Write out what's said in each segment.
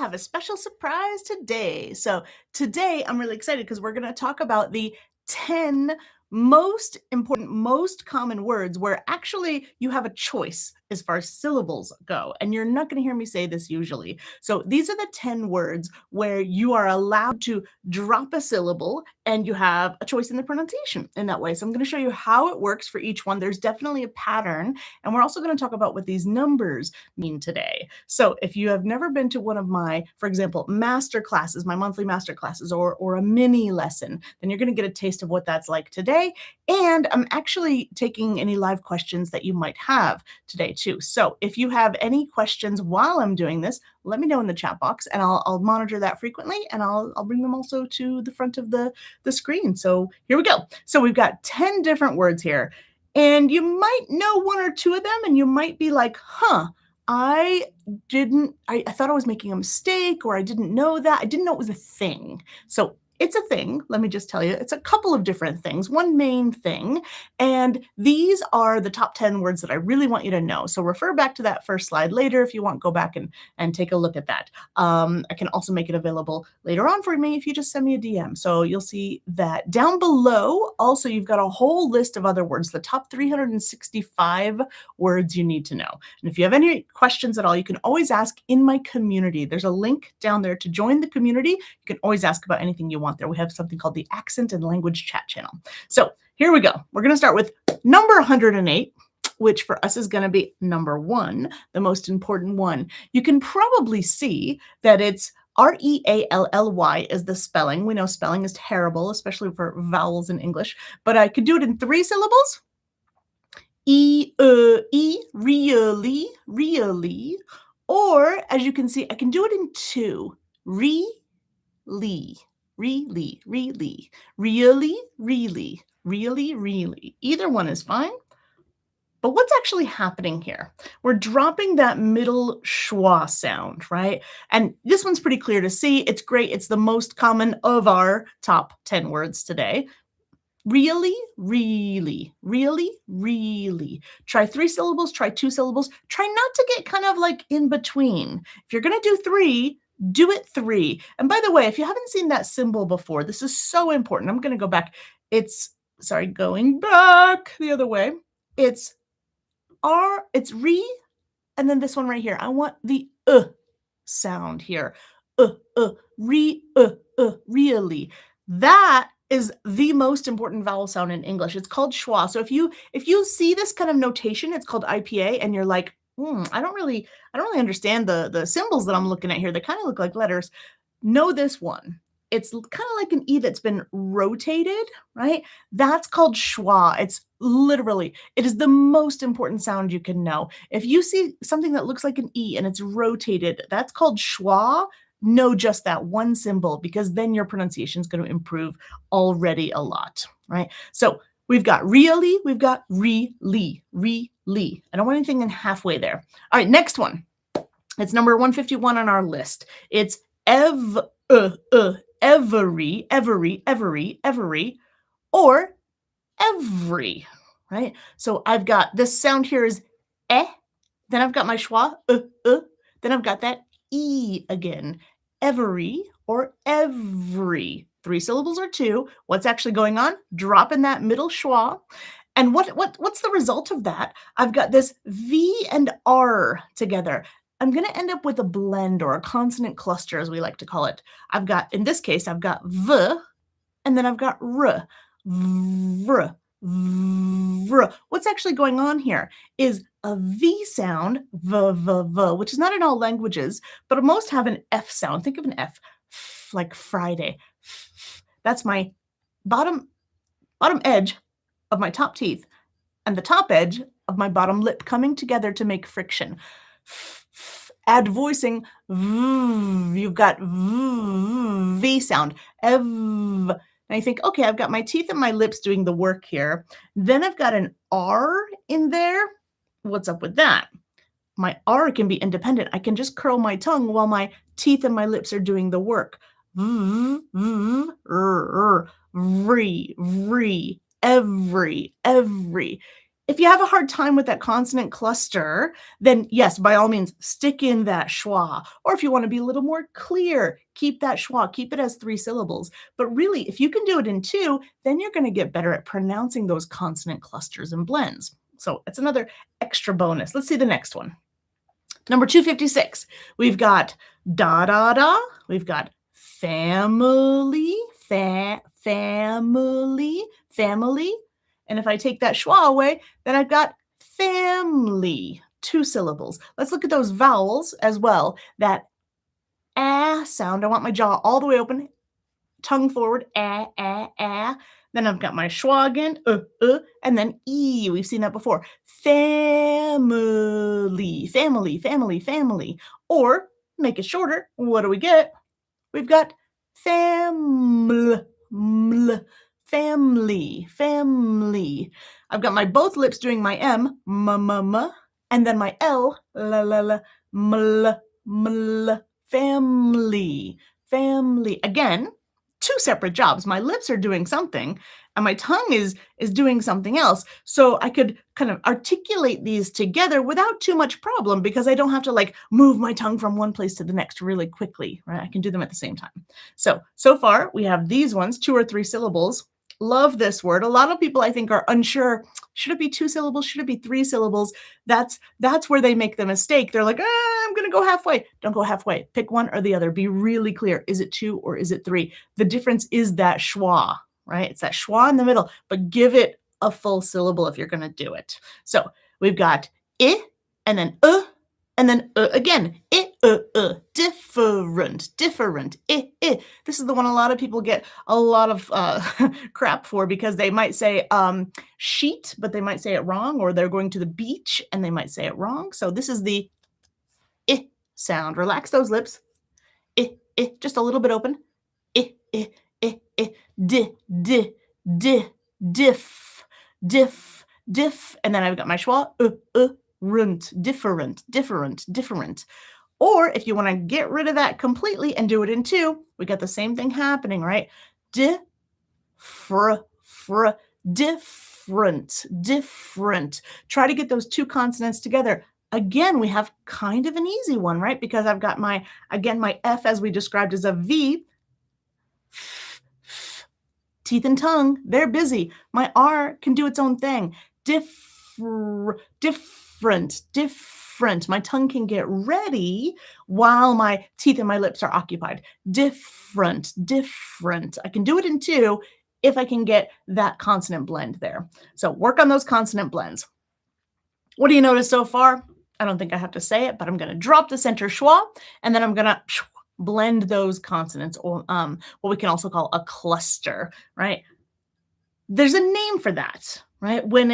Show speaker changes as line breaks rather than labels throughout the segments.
have a special surprise today. So, today I'm really excited because we're going to talk about the 10 most important, most common words where actually you have a choice as far as syllables go. And you're not going to hear me say this usually. So, these are the 10 words where you are allowed to drop a syllable and you have a choice in the pronunciation in that way. So, I'm going to show you how it works for each one. There's definitely a pattern. And we're also going to talk about what these numbers mean today. So if you have never been to one of my, for example, master classes, my monthly master classes, or a mini lesson, then you're going to get a taste of what that's like today. And I'm actually taking any live questions that you might have today too. So if you have any questions while I'm doing this, let me know in the chat box and I'll monitor that frequently and I'll bring them also to the front of the screen. So here we go. So we've got 10 different words here. And you might know one or two of them and you might be like, I thought I was making a mistake or I didn't know that. I didn't know it was a thing. So it's a thing. Let me just tell you, it's a couple of different things, one main thing. And these are the top 10 words that I really want you to know. So refer back to that first slide later if you want, go back and take a look at that. I can also make it available later on for me if you just send me a DM. So you'll see that down below. Also, you've got a whole list of other words, the top 365 words you need to know. And if you have any questions at all, you can always ask in my community. There's a link down there to join the community. You can always ask about anything you want there. We have something called the Accent and Language Chat channel. So here we go. We're going to start with number 108, which for us is going to be number 1, the most important one. You can probably see that it's R-E-A-L-L-Y is the spelling. We know spelling is terrible, especially for vowels in English, but I could do it in 3 syllables. E, really, really. Or, as you can see, I can do it in 2. Really, really, really, really, really, really, really. Either one is fine. But what's actually happening here? We're dropping that middle schwa sound, right? And this one's pretty clear to see. It's great. It's the most common of our top 10 words today. Really, really, really, really. Try 3 syllables, try 2 syllables. Try not to get kind of like in between. If you're going to do 3, do it 3. And by the way, if you haven't seen that symbol before, this is so important. I'm going to go back. Going back the other way. It's R, it's re, and then this one right here. I want the sound here. Really. That is the most important vowel sound in English. It's called schwa. So if you see this kind of notation, it's called IPA, and you're like, I don't really understand the symbols that I'm looking at here. They kind of look like letters. Know this one. It's kind of like an E that's been rotated, right? That's called schwa. It is the most important sound you can know. If you see something that looks like an E and it's rotated, that's called schwa. Know just that one symbol, because then your pronunciation is going to improve already a lot, right? So we've got really, we've got really. I don't want anything in halfway there. All right, next one. It's number 151 on our list. It's every, or every, right? So I've got this sound here is eh, then I've got my schwa, then I've got that E again. Every or every. 3 syllables or 2. What's actually going on? Drop in that middle schwa. And what's the result of that? I've got this V and R together. I'm going to end up with a blend or a consonant cluster, as we like to call it. In this case, I've got V, and then I've got R. Vr, vr. What's actually going on here is a V sound, which is not in all languages, but most have an F sound. Think of an F, like Friday. That's my bottom edge of my top teeth and the top edge of my bottom lip coming together to make friction. Add voicing, you've got V sound, ev. And I think, okay, I've got my teeth and my lips doing the work here. Then I've got an R in there. What's up with that? My R can be independent. I can just curl my tongue while my teeth and my lips are doing the work. Every. If you have a hard time with that consonant cluster, then yes, by all means, stick in that schwa. Or if you want to be a little more clear, keep that schwa, keep it as 3 syllables. But really, if you can do it in 2, then you're going to get better at pronouncing those consonant clusters and blends. So it's another extra bonus. Let's see the next one. Number 256, we've got da da da, we've got family, family, family. And if I take that schwa away, then I've got family, 2 syllables. Let's look at those vowels as well. That sound, I want my jaw all the way open, tongue forward, Then I've got my schwa again, and then e. We've seen that before. Family, family, family, family. Or make it shorter. What do we get? We've got family, family, family. I've got my both lips doing my M, and then my L, family, family. Again, 2 separate jobs. My lips are doing something and my tongue is doing something else. So I could kind of articulate these together without too much problem because I don't have to like move my tongue from one place to the next really quickly, right? I can do them at the same time. So far we have these ones, 2 or 3 syllables. Love this word. A lot of people I think are unsure. Should it be 2 syllables? Should it be 3 syllables? That's where they make the mistake. They're like, I'm going to go halfway. Don't go halfway. Pick one or the other. Be really clear. Is it 2 or is it 3? The difference is that schwa, right? It's that schwa in the middle, but give it a full syllable if you're going to do it. So we've got I and then again. Different, different. This is the one a lot of people get a lot of crap for because they might say sheet, but they might say it wrong, or they're going to the beach and they might say it wrong. So this is the I sound. Relax those lips. Just a little bit open. Diff. And then I've got my schwa, different, different, different. Or if you want to get rid of that completely and do it in 2, we got the same thing happening, right? Different. Try to get those 2 consonants together. Again, we have kind of an easy one, right? Because I've got my F as we described as a V. Teeth and tongue, they're busy. My R can do its own thing. Different. My tongue can get ready while my teeth and my lips are occupied. Different. I can do it in 2 if I can get that consonant blend there. So work on those consonant blends. What do you notice so far? I don't think I have to say it, but I'm going to drop the center schwa, and then I'm going to blend those consonants, or what we can also call a cluster, right? There's a name for that, right? When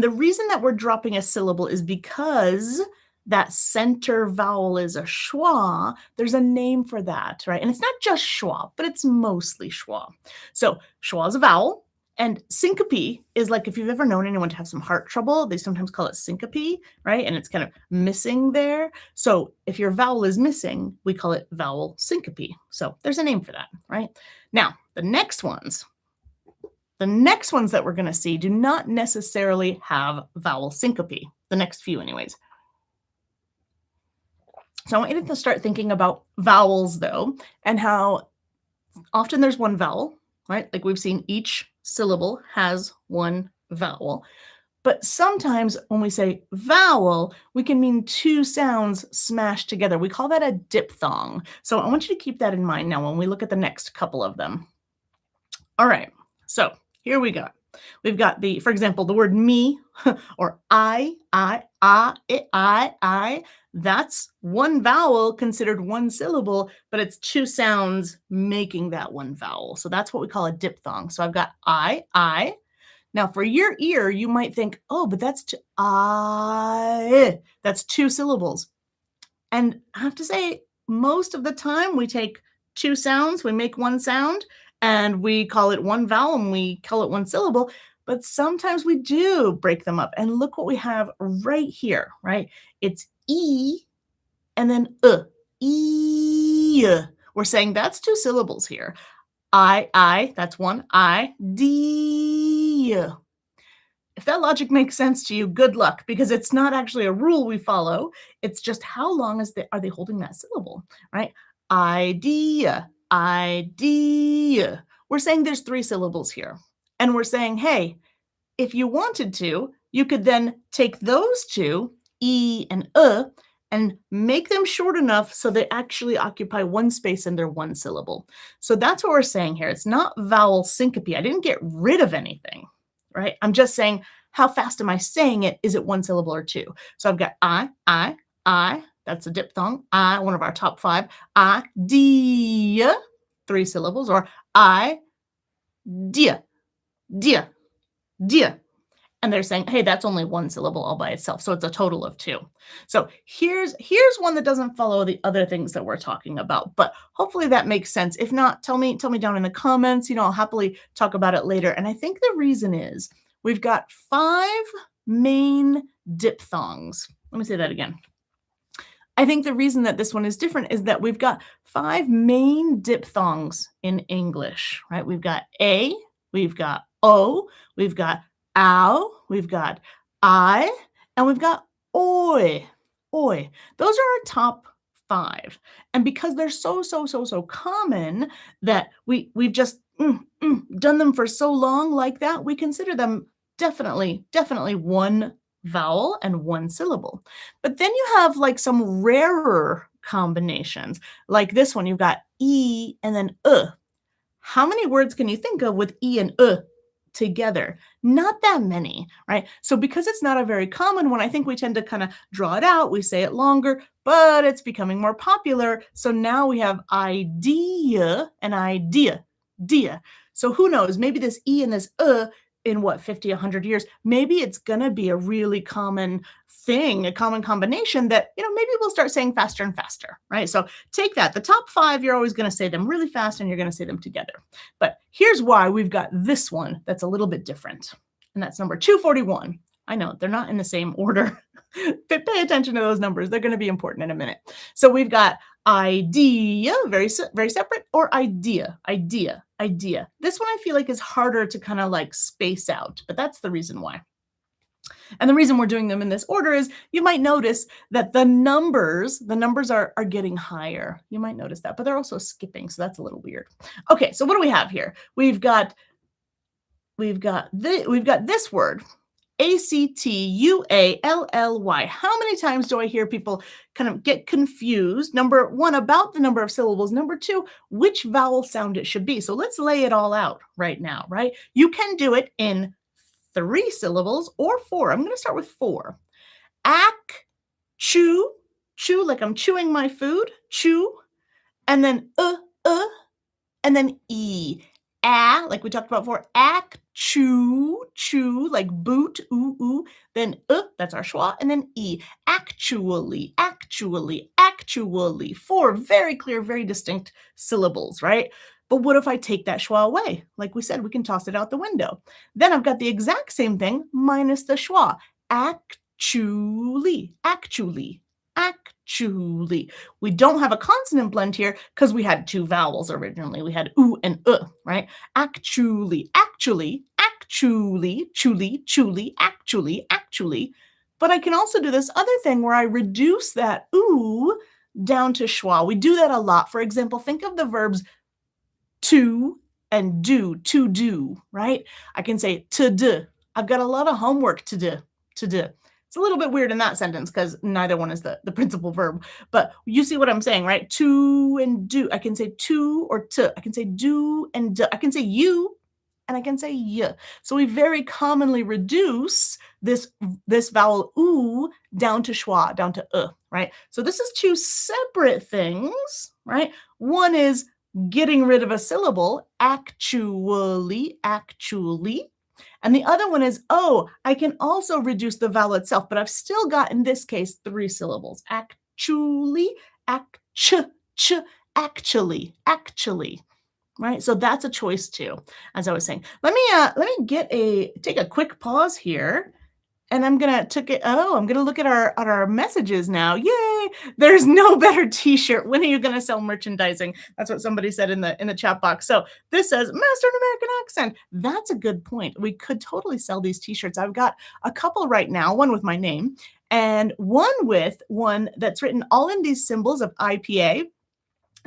the reason that we're dropping a syllable is because that center vowel is a schwa, there's a name for that, right? And it's not just schwa, but it's mostly schwa. So schwa is a vowel, and syncope is like, if you've ever known anyone to have some heart trouble, they sometimes call it syncope, right? And it's kind of missing there. So if your vowel is missing, we call it vowel syncope. So there's a name for that, right? Now, the next ones that we're going to see do not necessarily have vowel syncope, the next few anyways. So I want you to start thinking about vowels, though, and how often there's one vowel, right? Like we've seen each syllable has one vowel. But sometimes when we say vowel, we can mean 2 sounds smashed together. We call that a diphthong. So I want you to keep that in mind now when we look at the next couple of them. All right, so here we go. We've got for example, the word me or I. That's one vowel considered one syllable, but it's 2 sounds making that one vowel. So that's what we call a diphthong. So I've got I. Now for your ear, you might think, oh, but that's that's 2 syllables. And I have to say, most of the time we take 2 sounds, we make one sound, and we call it one vowel and we call it one syllable. But sometimes we do break them up. And look what we have right here, right? It's E and then E. We're saying that's 2 syllables here. I, that's one. I, D. If that logic makes sense to you, good luck, because it's not actually a rule we follow. It's just how long are they holding that syllable, right? Idea, idea. We're saying there's 3 syllables here. And we're saying, hey, if you wanted to, you could then take those two, E and and make them short enough so they actually occupy one space and they're one syllable. So that's what we're saying here. It's not vowel syncope. I didn't get rid of anything, right? I'm just saying, how fast am I saying it? Is it one syllable or two? So I've got I. That's a diphthong. I, one of our top 5. Idea, 3 syllables, or idea, dia, dia. And they're saying, hey, that's only one syllable all by itself. So it's a total of 2. So here's one that doesn't follow the other things that we're talking about, but hopefully that makes sense. If not, tell me down in the comments. I'll happily talk about it later. And I think the reason is we've got 5 main diphthongs. Let me say that again. I think the reason that this one is different is that we've got 5 main diphthongs in English, right? We've got A, we've got O, we've got ow, we've got I, and we've got oi, oi. Those are our top 5. And because they're so common that we've just done them for so long like that, we consider them definitely one vowel and one syllable. But then you have like some rarer combinations. Like this one, you've got E and then How many words can you think of with E and together? Not that many, right? So because it's not a very common one, I think we tend to kind of draw it out. We say it longer, but it's becoming more popular. So now we have idea and idea, dia. So who knows, maybe this E and this in 50, 100 years, maybe it's going to be a really common thing, a common combination that, maybe we'll start saying faster and faster, right? So take that. The top 5, you're always going to say them really fast and you're going to say them together. But here's why we've got this one that's a little bit different. And that's number 241. I know they're not in the same order. Pay attention to those numbers. They're going to be important in a minute. So we've got idea, very separate, or idea. This one I feel like is harder to kind of like space out, but that's the reason why. And the reason we're doing them in this order is you might notice that the numbers are getting higher. You might notice that, but they're also skipping, so that's a little weird. Okay, so what do we have here? We've got this word, A-C-T-U-A-L-L-Y. How many times do I hear people kind of get confused? Number 1, about the number of syllables. Number 2, which vowel sound it should be. So let's lay it all out right now, right? You can do it in 3 syllables or 4. I'm going to start with 4. Chew, like I'm chewing my food, chew, and then and then E. Like we talked about before, chew, like boot, ooh, then that's our schwa, and then E. Actually. 4 very clear, very distinct syllables, right? But what if I take that schwa away? Like we said, we can toss it out the window. Then I've got the exact same thing minus the schwa. Actually. We don't have a consonant blend here because we had 2 vowels originally. We had oo and right? Actually. But I can also do this other thing where I reduce that oo down to schwa. We do that a lot. For example, think of the verbs to and do, to do, right? I can say to do. I've got a lot of homework to do. It's a little bit weird in that sentence because neither one is the principal verb, but you see what I'm saying, right? To and do. I can say to or to. I can say do and do. I can say you and I can say y. So we very commonly reduce this vowel oo down to schwa, down to right? So this is 2 separate things, right? One is getting rid of a syllable, actually. And the other one is, I can also reduce the vowel itself, but I've still got, in this case, 3 syllables. Actually, actually, right? So that's a choice too, as I was saying. Let me take a quick pause here And I'm gonna look at our messages now. Yay! There's no better t-shirt. When are you gonna sell merchandising? That's what somebody said in the chat box. So this says Master an American Accent. That's a good point. We could totally sell these t-shirts. I've got a couple right now, one with my name and one that's written all in these symbols of IPA,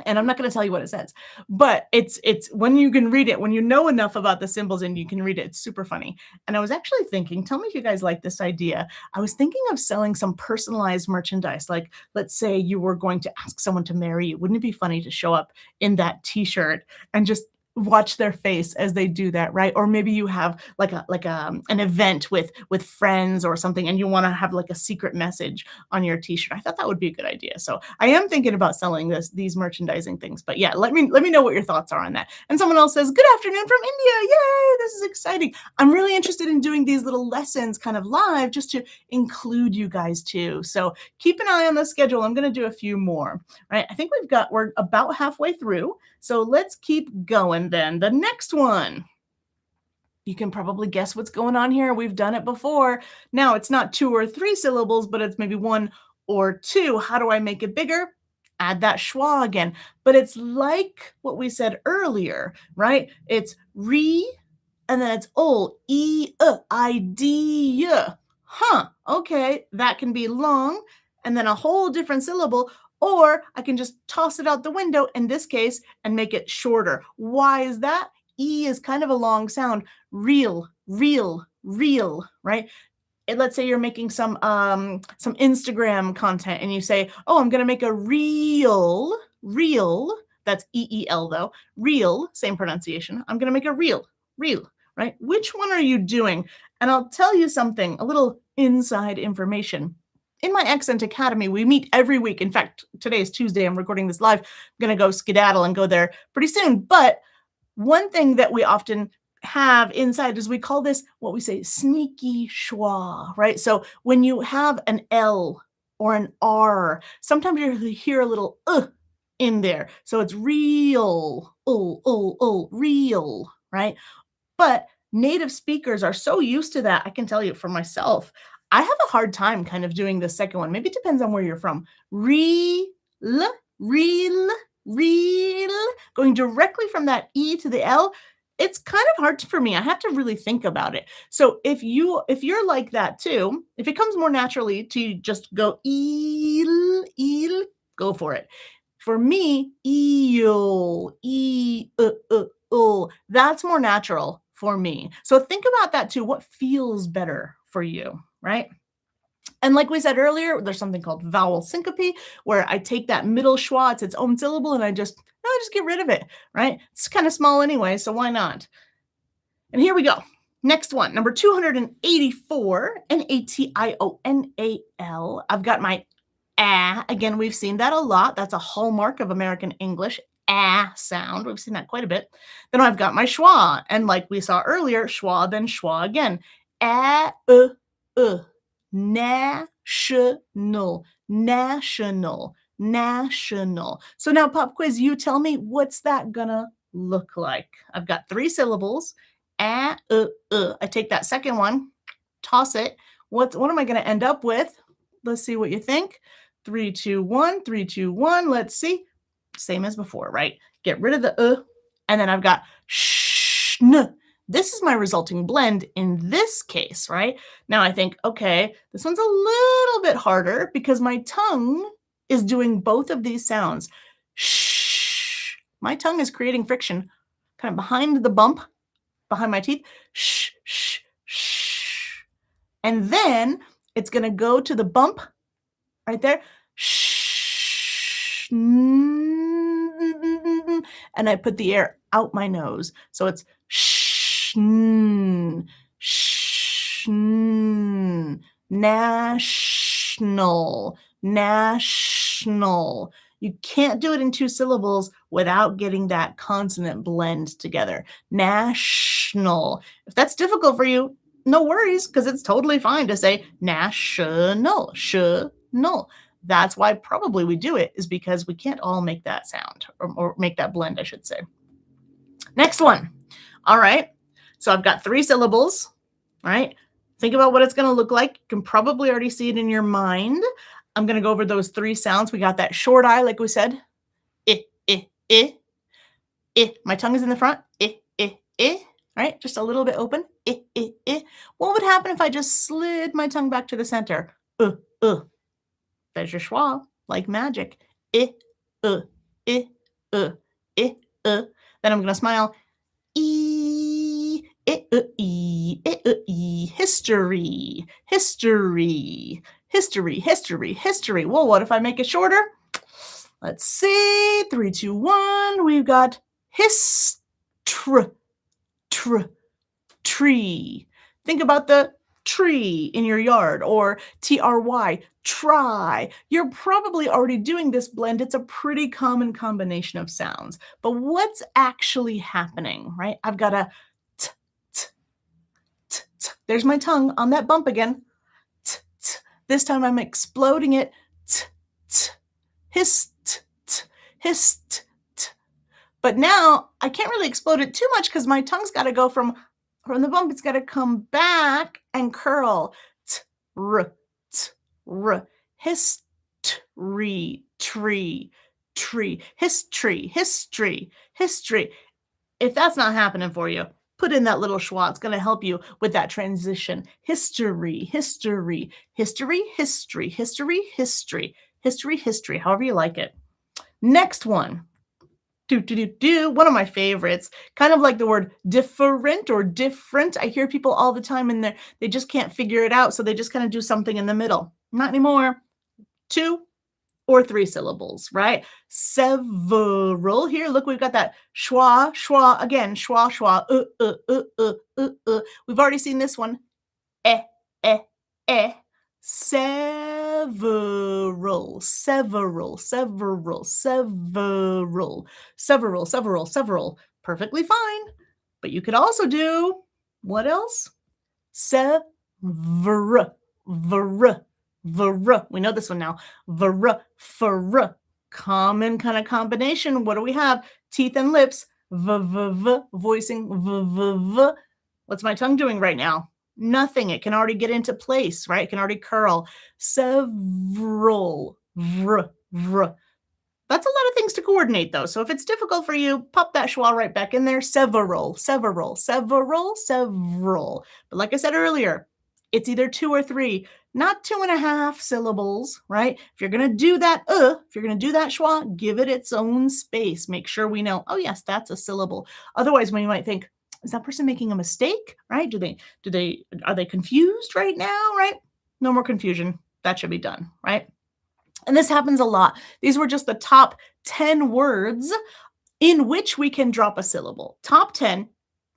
and I'm not going to tell you what it says, but it's when you can read it, when you know enough about the symbols and you can read it, it's super funny. And I was actually thinking, tell me if you guys like this idea. I was thinking of selling some personalized merchandise. Like, let's say you were going to ask someone to marry you. Wouldn't it be funny to show up in that t-shirt and just watch their face as they do that, right? Or maybe you have an event with friends or something, and you want to have like a secret message on your t-shirt. I thought that would be a good idea. So I am thinking about selling these merchandising things. But yeah, let me know what your thoughts are on that. And someone else says, "Good afternoon from India. Yay, this is exciting." I'm really interested in doing these little lessons kind of live just to include you guys too. So keep an eye on the schedule. I'm going to do a few more, right? I think we're about halfway through. So let's keep going then. The next one. You can probably guess what's going on here. We've done it before. Now it's not 2 or 3 syllables, but it's maybe 1 or 2. How do I make it bigger? Add that schwa again. But it's like what we said earlier, right? It's re, and then it's ol, I, D, y. Huh, okay, that can be long, and then a whole different syllable, or I can just toss it out the window in this case and make it shorter. Why is that? E is kind of a long sound. Real, real, real, right? And let's say you're making some Instagram content and you say, "Oh, I'm going to make a reel." Reel, that's EEL though. Reel, same pronunciation. I'm going to make a reel. Reel, right? Which one are you doing? And I'll tell you something, a little inside information. In my Accent Academy, we meet every week. In fact, today is Tuesday. I'm recording this live. I'm going to go skedaddle and go there pretty soon. But one thing that we often have inside is we call this what we say sneaky schwa, right? So when you have an L or an R, sometimes you hear a little in there. So it's real, real, right? But native speakers are so used to that. I can tell you for myself, I have a hard time kind of doing the second one. Maybe it depends on where you're from. Real, real, real, going directly from that E to the L. It's kind of hard for me. I have to really think about it. So if you're like that too, if it comes more naturally to just go eel, eel, go for it. For me, eel, that's more natural for me. So think about that too. What feels better for you, right? And like we said earlier, there's something called vowel syncope, where I take that middle schwa, it's its own syllable, and I just get rid of it, right? It's kind of small anyway, so why not? And here we go. Next one, number 284, National. I've got my ah. Again, we've seen that a lot. That's a hallmark of American English, ah sound. We've seen that quite a bit. Then I've got my schwa, and like we saw earlier, schwa, then schwa again. Ah, national, national, national. So now pop quiz, you tell me, what's that gonna look like? I've got 3 syllables. I take that second one, toss it. What am I gonna end up with? Let's see what you think. 3, 2, 1, 3, 2, 1. Let's see. Same as before, right? Get rid of the and then I've got shn. This is my resulting blend in this case, right? Now I think, okay, this one's a little bit harder because my tongue is doing both of these sounds. Shh. My tongue is creating friction kind of behind the bump, behind my teeth. Shh, shh, shh. And then it's going to go to the bump right there. Shh. And I put the air out my nose. So it's shh, shh, national, national. You can't do it in 2 syllables without getting that consonant blend together. National. If that's difficult for you, no worries, because it's totally fine to say national, no. That's why probably we do it, is because we can't all make that sound or make that blend, I should say. Next one. All right. So I've got 3 syllables, right? Think about what it's going to look like. You can probably already see it in your mind. I'm going to go over those three sounds. We got that short I, like we said. I, I, I, I. My tongue is in the front. I, I, I. Right? Just a little bit open. I, I, I. What would happen if I just slid my tongue back to the center? Uh. There's your schwa, like magic. I, I, I, I. Then I'm going to smile. E, history, history, history, history, history. Well, what if I make it shorter? Let's see. 3, 2, 1. We've got tree. Think about the tree in your yard, or try, try. You're probably already doing this blend. It's a pretty common combination of sounds. But what's actually happening, right? I've got a t, t, t, t. There's my tongue on that bump again. T, t. This time I'm exploding it. T, t. Hist, t, hist, t. But now I can't really explode it too much because my tongue's got to go from the bump, it's got to come back and curl. T-r, t-r. History, tree, history, history, history. If that's not happening for you, put in that little schwa. It's going to help you with that transition. History, history, history, history, history, history, history, history, however you like it. Next one. One of my favorites, kind of like the word different or different. I hear people all the time and they just can't figure it out. So they just kind of do something in the middle. Not anymore. 2 or 3 syllables, right? Several. Here, look, we've got that schwa, schwa, again, schwa, schwa, We've already seen this one. Several, several, several, several, several, several, several. Perfectly fine. But you could also do, what else? Sever, ver. We know this one now. Ver. Common kind of combination. What do we have? Teeth and lips. Voicing. What's my tongue doing right now? Nothing. It can already get into place, right? It can already curl. Several. Vr. That's a lot of things to coordinate, though. So if it's difficult for you, pop that schwa right back in there. Several. But like I said earlier, it's either 2 or 3, not 2.5 syllables, right? If you're going to do that, if you're going to do that schwa, give it its own space. Make sure we know, oh yes, that's a syllable. Otherwise, when you might think, is that person making a mistake, right? Are they confused right now, right? No more confusion. That should be done, right? And this happens a lot. These were just the top 10 words in which we can drop a syllable. Top 10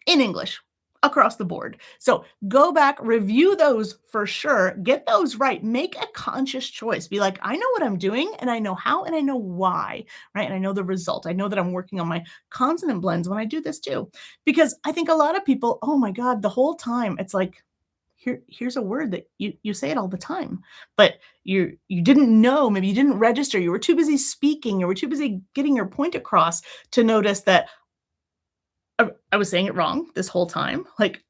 in English across the board. So go back, review those for sure, get those right, make a conscious choice. Be like, I know what I'm doing and I know how and I know why, right? And I know the result. I know that I'm working on my consonant blends when I do this too. Because I think a lot of people, oh my God, the whole time it's like, here's a word that you say it all the time, but you didn't know, maybe you didn't register, you were too busy speaking, you were too busy getting your point across to notice that I was saying it wrong this whole time. Like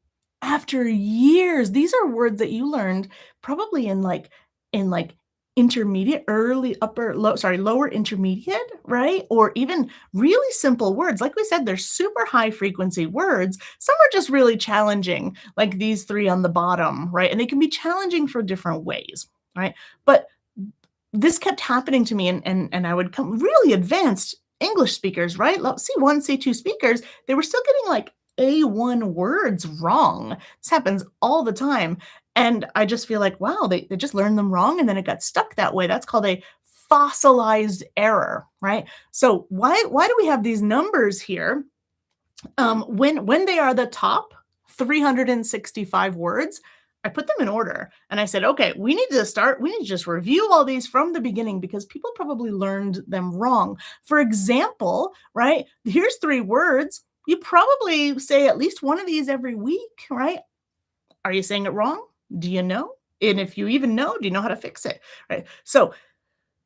after years, these are words that you learned probably in like intermediate, lower intermediate, right? Or even really simple words. Like we said, they're super high frequency words. Some are just really challenging, like these 3 on the bottom, right? And they can be challenging for different ways, right? But this kept happening to me and I would come really advanced English speakers, right? C1, C2 speakers, they were still getting like A1 words wrong. This happens all the time. And I just feel like, wow, they just learned them wrong and then it got stuck that way. That's called a fossilized error, right? So why do we have these numbers here? When they are the top 365 words, I put them in order and I said, okay, we need to just review all these from the beginning because people probably learned them wrong. For example, right, here's 3 words. You probably say at least one of these every week, right? Are you saying it wrong? Do you know? And if you even know, do you know how to fix it, right? So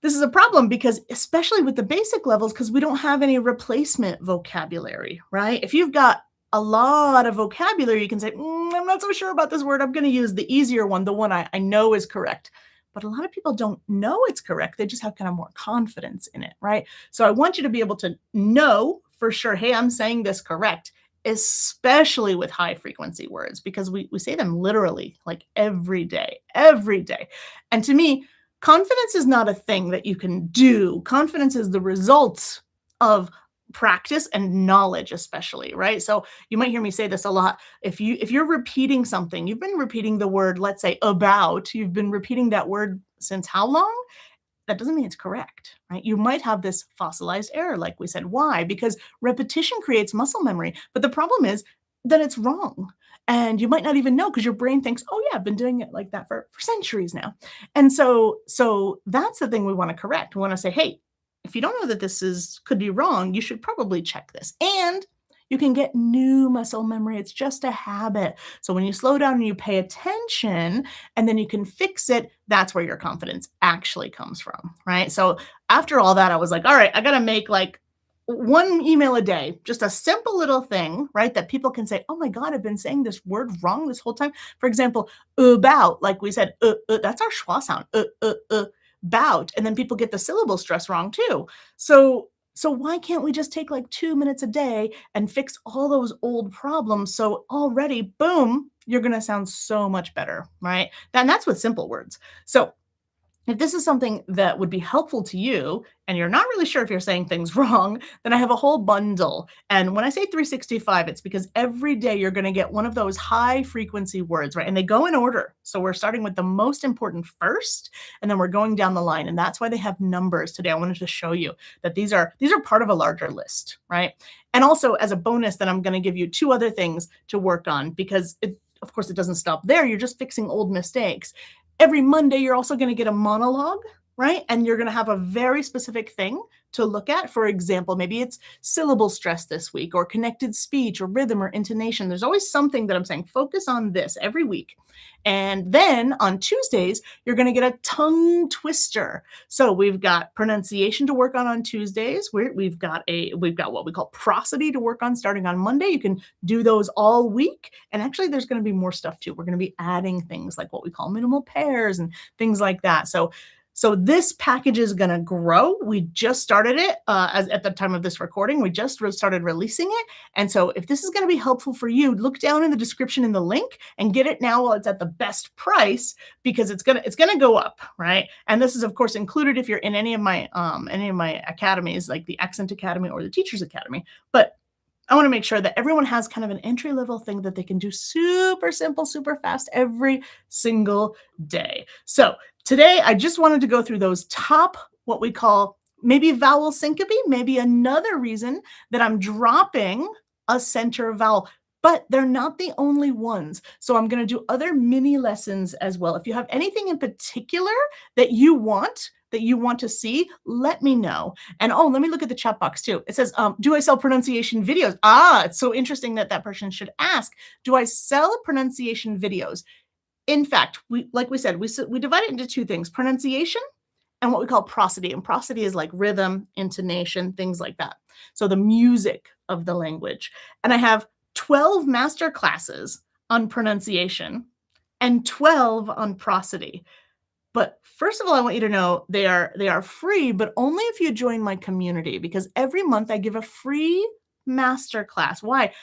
this is a problem because especially with the basic levels, because we don't have any replacement vocabulary, right? If you've got a lot of vocabulary, you can say, I'm not so sure about this word. I'm going to use the easier one, the one I know is correct. But a lot of people don't know it's correct. They just have kind of more confidence in it, right? So I want you to be able to know for sure, hey, I'm saying this correct, especially with high frequency words, because we say them literally like every day, every day. And to me, confidence is not a thing that you can do. Confidence is the result of practice and knowledge, especially, right? So you might hear me say this a lot. If you're repeating something, you've been repeating the word, let's say about, you've been repeating that word since how long? That doesn't mean it's correct, right? You might have this fossilized error, like we said. Why? Because repetition creates muscle memory. But the problem is that it's wrong. And you might not even know because your brain thinks, oh, yeah, I've been doing it like that for centuries now. And so that's the thing we want to correct. We want to say, hey, if you don't know that this is could be wrong, you should probably check this. And you can get new muscle memory. It's just a habit. So when you slow down and you pay attention, and then you can fix it, that's where your confidence actually comes from, right? So after all that, I was like, all right, I got to make like one email a day, just a simple little thing, right? That people can say, oh my God, I've been saying this word wrong this whole time. For example, about, like we said, that's our schwa sound, bout. And then people get the syllable stress wrong too. So why can't we just take like 2 minutes a day and fix all those old problems? So already, boom, you're going to sound so much better, right? And that's with simple words. So if this is something that would be helpful to you and you're not really sure if you're saying things wrong, then I have a whole bundle. And when I say 365, it's because every day you're going to get one of those high frequency words, right? And they go in order. So we're starting with the most important first, and then we're going down the line. And that's why they have numbers today. I wanted to show you that these are part of a larger list, right? And also as a bonus, then I'm going to give you two other things to work on because of course, it doesn't stop there. You're just fixing old mistakes. Every Monday, you're also going to get a monologue, right? And you're going to have a very specific thing to look at. For example, maybe it's syllable stress this week or connected speech or rhythm or intonation. There's always something that I'm saying, focus on this every week. And then on Tuesdays, you're going to get a tongue twister. So we've got pronunciation to work on Tuesdays. We've got what we call prosody to work on starting on Monday. You can do those all week. And actually, there's going to be more stuff too. We're going to be adding things like what we call minimal pairs and things like that. So this package is going to grow. We just started it at the time of this recording. We just started releasing it. And so if this is going to be helpful for you, look down in the description in the link and get it now while it's at the best price because it's going to go up, right? And this is of course included if you're in any of my academies like the Accent Academy or the Teachers Academy. But I want to make sure that everyone has kind of an entry-level thing that they can do super simple, super fast every single day. So today, I just wanted to go through those top, what we call maybe vowel syncope, maybe another reason that I'm dropping a center vowel, but they're not the only ones. So I'm going to do other mini lessons as well. If you have anything in particular that you want to see, let me know. And let me look at the chat box too. It says, do I sell pronunciation videos? It's so interesting that person should ask, do I sell pronunciation videos? In fact, like we said, we divide it into two things, pronunciation and what we call prosody. And prosody is like rhythm, intonation, things like that. So the music of the language. And I have 12 master classes on pronunciation and 12 on prosody. But first of all, I want you to know they are free, but only if you join my community, because every month I give a free masterclass. Why?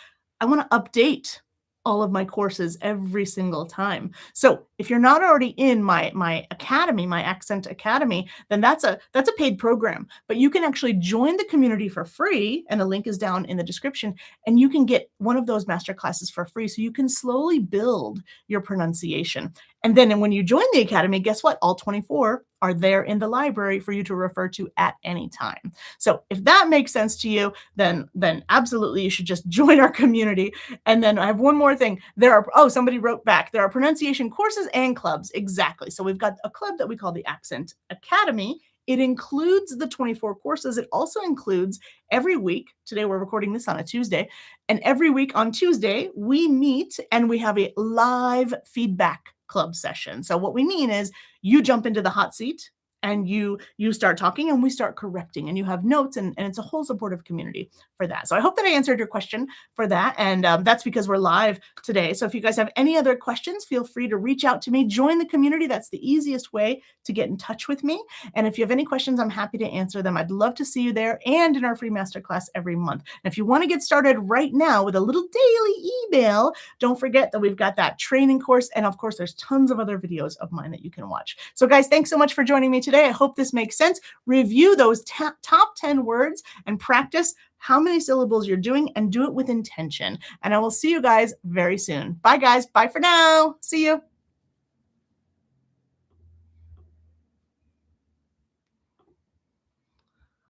I want to update all of my courses every single time. So if you're not already in my academy, my Accent Academy, then that's a paid program. But you can actually join the community for free, and the link is down in the description, and you can get one of those master classes for free so you can slowly build your pronunciation. And then when you join the academy, guess what? All 24 are there in the library for you to refer to at any time. So if that makes sense to you, then absolutely you should just join our community. And then I have one more thing. Somebody wrote back, there are pronunciation courses and clubs. Exactly. So we've got a club that we call the Accent Academy. It includes the 24 courses. It also includes every week. Today we're recording this on a Tuesday. And every week on Tuesday, we meet and we have a live feedback club session. So what we mean is you jump into the hot seat and you start talking and we start correcting, and you have notes, and it's a whole supportive community for that. So I hope that I answered your question for that. And that's because we're live today. So if you guys have any other questions, feel free to reach out to me, join the community. That's the easiest way to get in touch with me. And if you have any questions, I'm happy to answer them. I'd love to see you there and in our free masterclass every month. And if you want to get started right now with a little daily email, don't forget that we've got that training course. And of course, there's tons of other videos of mine that you can watch. So guys, thanks so much for joining me today. I hope this makes sense. Review those top 10 words and practice how many syllables you're doing, and do it with intention. And I will see you guys very soon. Bye guys. Bye for now. See you.